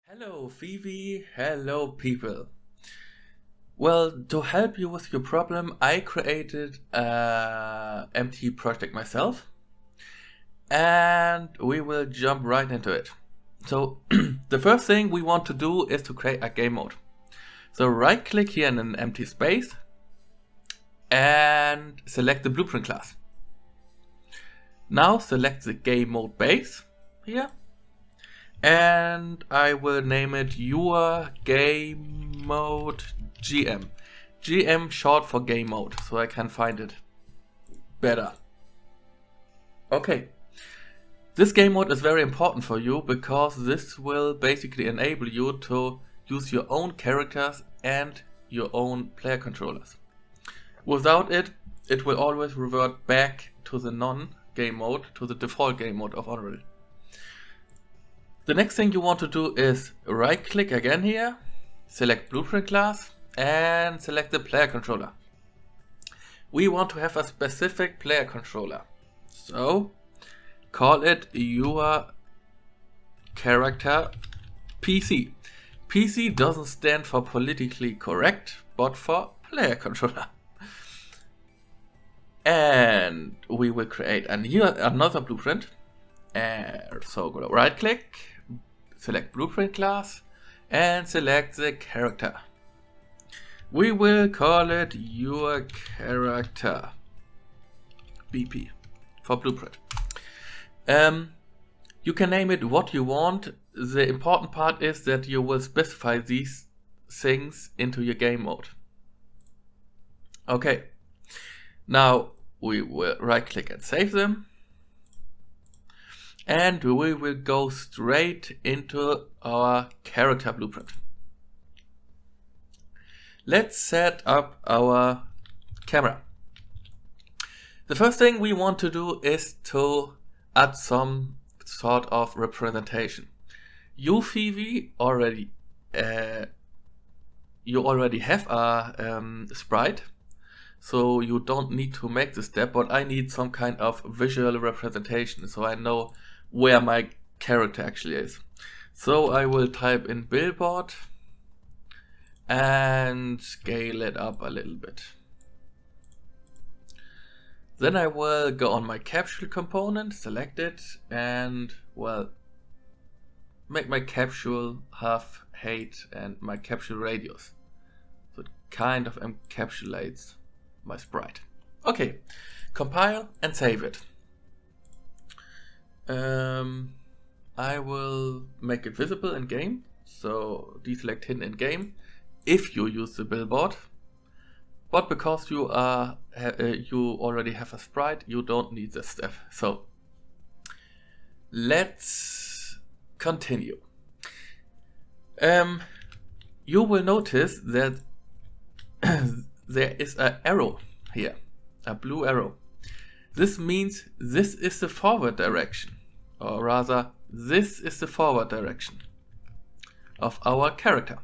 Hello Phoebe, hello people. Well, to help you with your problem, I created a empty project myself and we will jump right into it. So the first thing we want to do is to create a game mode. So right click here in an empty space and select the blueprint class. Now select the game mode base here. And I will name it your game mode GM. GM short for game mode, so I can find it better. Okay. This game mode is very important for you because this will basically enable you to use your own characters and your own player controllers. Without it, it will always revert back to the non-game mode, to the default game mode of Unreal. The next thing you want to do is right click again here, select blueprint class and select the player controller. We want to have a specific player controller. So call it your character PC. PC doesn't stand for politically correct, but for player controller. And we will create another blueprint. So go right click, select blueprint class and select the character. We will call it your character BP for blueprint. You can name it what you want. The important part is that you will specify these things into your game mode. Okay, now we will right click and save them. And we will go straight into our character blueprint. Let's set up our camera. The first thing we want to do is to add some sort of representation. You Phoebe already have a sprite, so you don't need to make this step, but I need some kind of visual representation so I know where my character actually is. So I will type in billboard and scale it up a little bit. Then I will go on my capsule component, select it, and well, make my capsule have height and my capsule radius. So it kind of encapsulates my sprite. Okay, compile and save it. I will make it visible in game, so deselect hidden in game if you use the billboard, but because you already have a sprite, you don't need this step. So let's continue. You will notice that there is an arrow here, a blue arrow. This means this is the forward direction, or rather this is the forward direction of our character.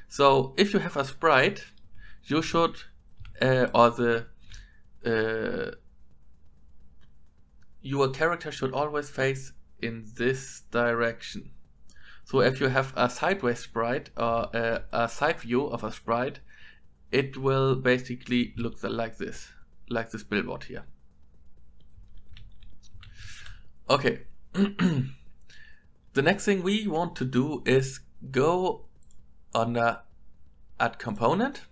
So if you have a sprite, you should your character should always face in this direction. So if you have a sideways sprite or a side view of a sprite, it will basically look like this billboard here. Okay, the next thing we want to do is go under add component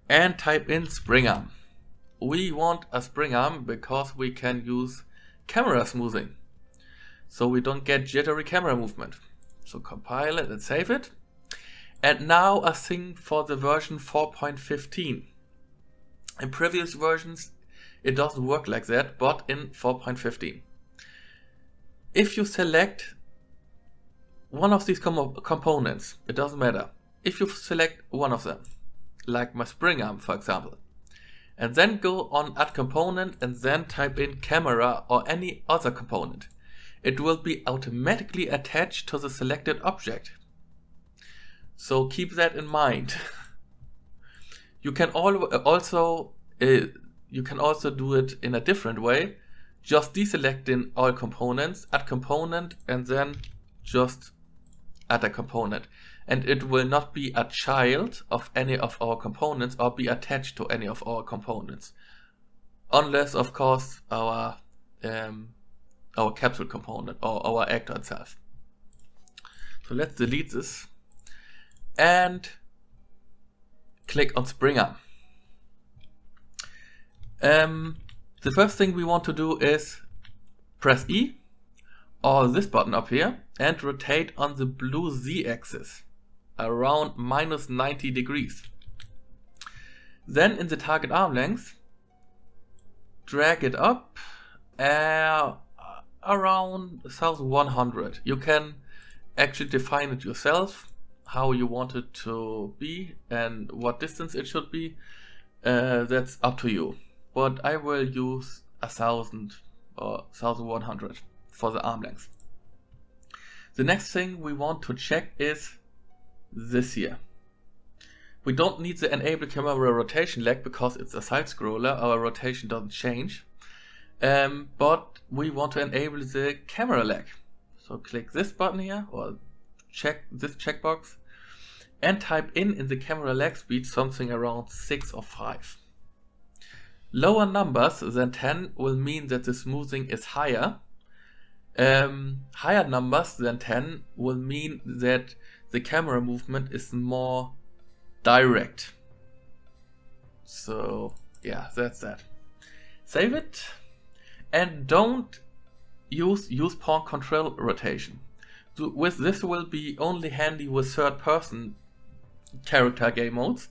and type in spring arm. We want a spring arm because we can use camera smoothing, so we don't get jittery camera movement. So compile it and save it. And now a thing for the version 4.15. In previous versions it doesn't work like that, but in 4.15. If you select one of these components, it doesn't matter. If you select one of them, like my spring arm for example, and then go on add component and then type in camera or any other component, it will be automatically attached to the selected object. So keep that in mind. You can also do it in a different way. Just deselecting all components, add component, and then just at a component, and it will not be a child of any of our components or be attached to any of our components, unless of course our capsule component or our actor itself. So let's delete this and click on Springer. The first thing we want to do is press E or this button up here and rotate on the blue Z axis around -90 degrees. Then in the target arm length, drag it up around 1100. You can actually define it yourself, how you want it to be and what distance it should be. That's up to you. But I will use 1000 or 1100 for the arm length. The next thing we want to check is this here. We don't need the enable camera rotation leg because it's a side scroller. Our rotation doesn't change. But we want to enable the camera lag. So click this button here or check this checkbox and type in the camera lag speed something around 6 or 5. Lower numbers than 10 will mean that the smoothing is higher. Higher numbers than 10 will mean that the camera movement is more direct. So yeah, that's that. Save it and don't use pawn control rotation. With this will be only handy with third person character game modes.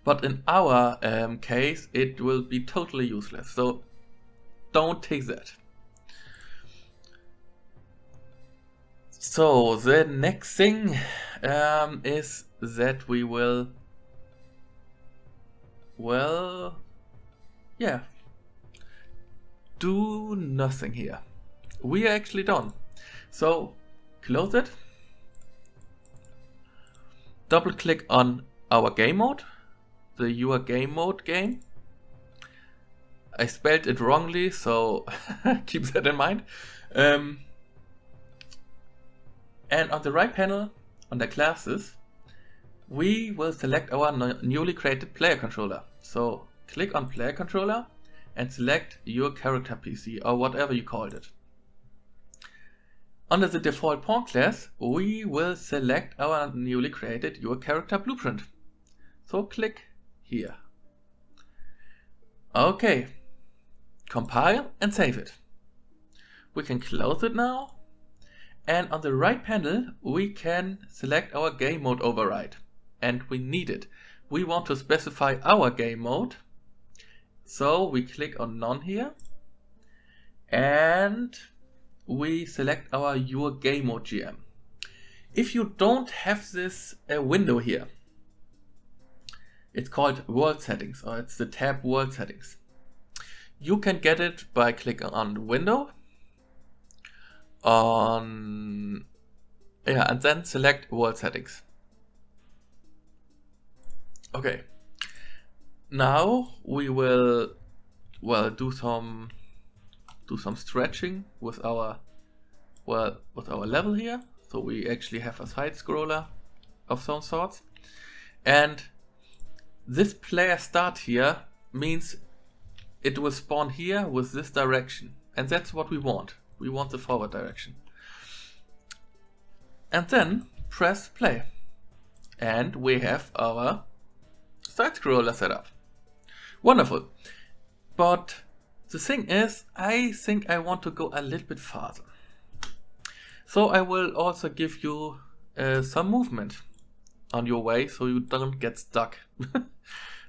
But in our case, it will be totally useless. So don't take that. So the next thing is that we will, well, yeah, do nothing here. We are actually done. So close it. Double click on our game mode. The Your Game Mode game. I spelled it wrongly, so keep that in mind. And on the right panel, under classes, we will select our newly created player controller. So click on player controller and select your character PC or whatever you called it. Under the default pawn class, we will select our newly created your character blueprint. So click here. Okay, compile and save it. We can close it now, and on the right panel we can select our game mode override, and we need it. We want to specify our game mode, so we click on none here and we select our Your Game Mode GM. If you don't have this window here, it's called World Settings, or it's the tab World Settings. You can get it by clicking on the window, and then select World Settings. Okay. Now we will, well, do some stretching with our level here. So we actually have a side scroller of some sorts, and this player start here means it will spawn here with this direction, and that's what we want. We want the forward direction. And then press play, and we have our side scroller set up. Wonderful. But the thing is, I think I want to go a little bit farther. So I will also give you some movement on your way so you don't get stuck.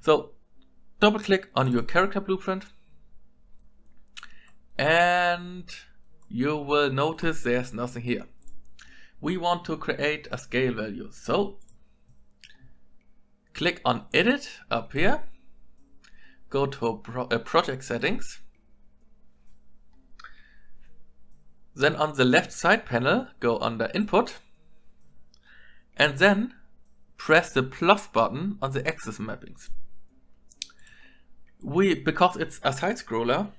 So double click on your character blueprint and you will notice there's nothing here. We want to create a scale value. So click on edit up here, go to project settings. Then on the left side panel, go under input and then press the plus button on the axis mappings. Because it's a side scroller,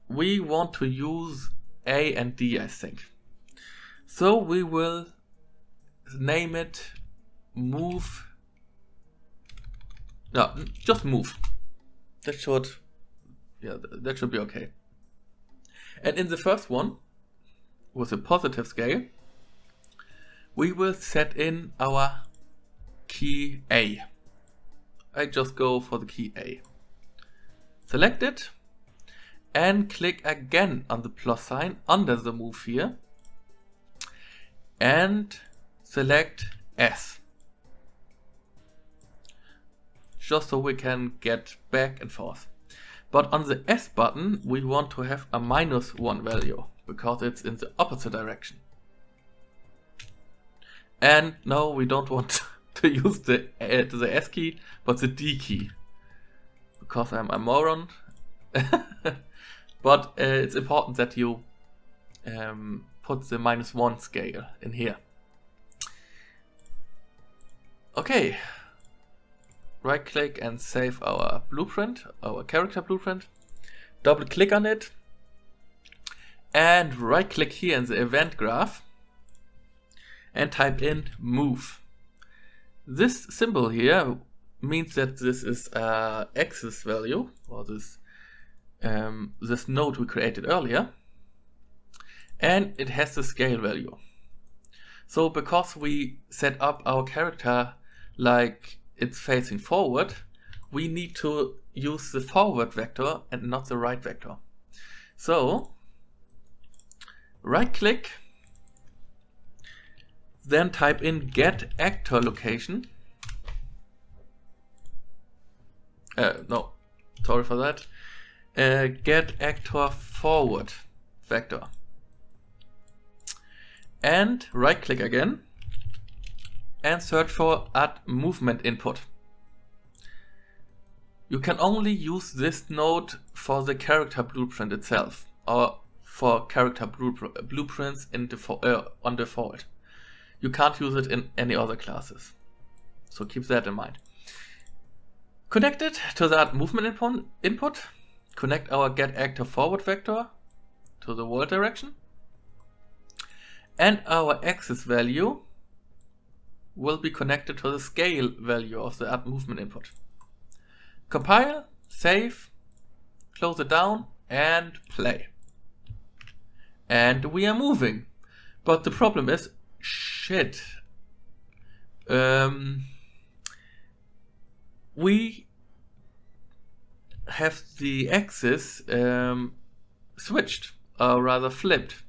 we want to use A and D, I think. So we will name it move. No, just move. That should be okay. And in the first one, with a positive scale, we will set in our key A. I just go for the key A. Select it and click again on the plus sign under the move here and select S. Just so we can get back and forth. But on the S button we want to have a -1 value because it's in the opposite direction. And no, we don't want to use the S key, but the D key, because I'm a moron. But it's important that you put the -1 scale in here. Okay, right click and save our blueprint, our character blueprint. Double click on it and right click here in the event graph and type in move. This symbol here means that this is a axis value, or this node we created earlier, and it has the scale value. So because we set up our character like it's facing forward, we need to use the forward vector and not the right vector. So right click, then type in get actor location. No, sorry for that. Get actor forward vector. And right click again and search for add movement input. You can only use this node for the character blueprint itself, or for character blueprints on default. You can't use it in any other classes, so keep that in mind. Connect it to that movement input. Connect our get actor forward vector to the world direction, and our axis value will be connected to the scale value of the add movement input. Compile, save, close it down, and play. And we are moving. But the problem is, shit. We have the axis switched, or rather flipped.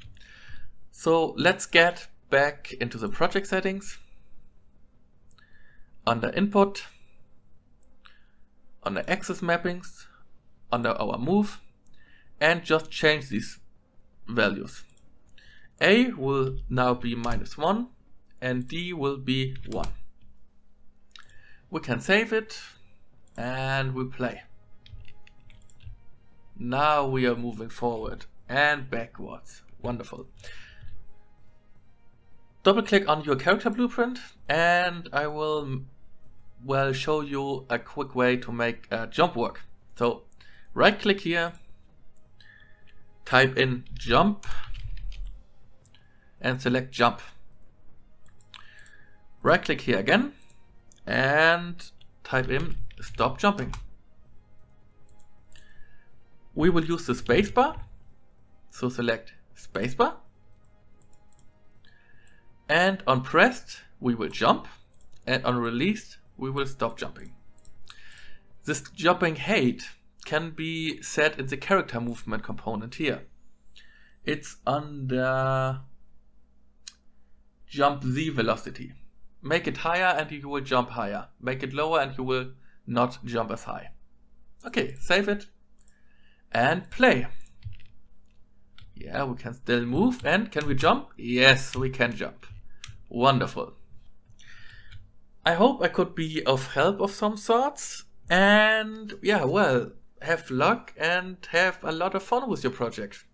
So let's get back into the project settings. Under input, under axis mappings, under our move, and just change these values. A will now be -1 and D will be 1. We can save it and we play. Now we are moving forward and backwards. Wonderful. Double click on your character blueprint and I will show you a quick way to make a jump work. So right click here, type in jump and select jump. Right click here again and type in stop jumping. We will use the spacebar, so select spacebar, and on pressed we will jump, and on released we will stop jumping. This jumping height can be set in the character movement component here. It's under jump Z velocity. Make it higher and you will jump higher. Make it lower and you will not jump as high. Okay, save it and play. Yeah, we can still move. And can we jump? Yes, we can jump. Wonderful. I hope I could be of help of some sorts. And yeah, well, have luck and have a lot of fun with your project.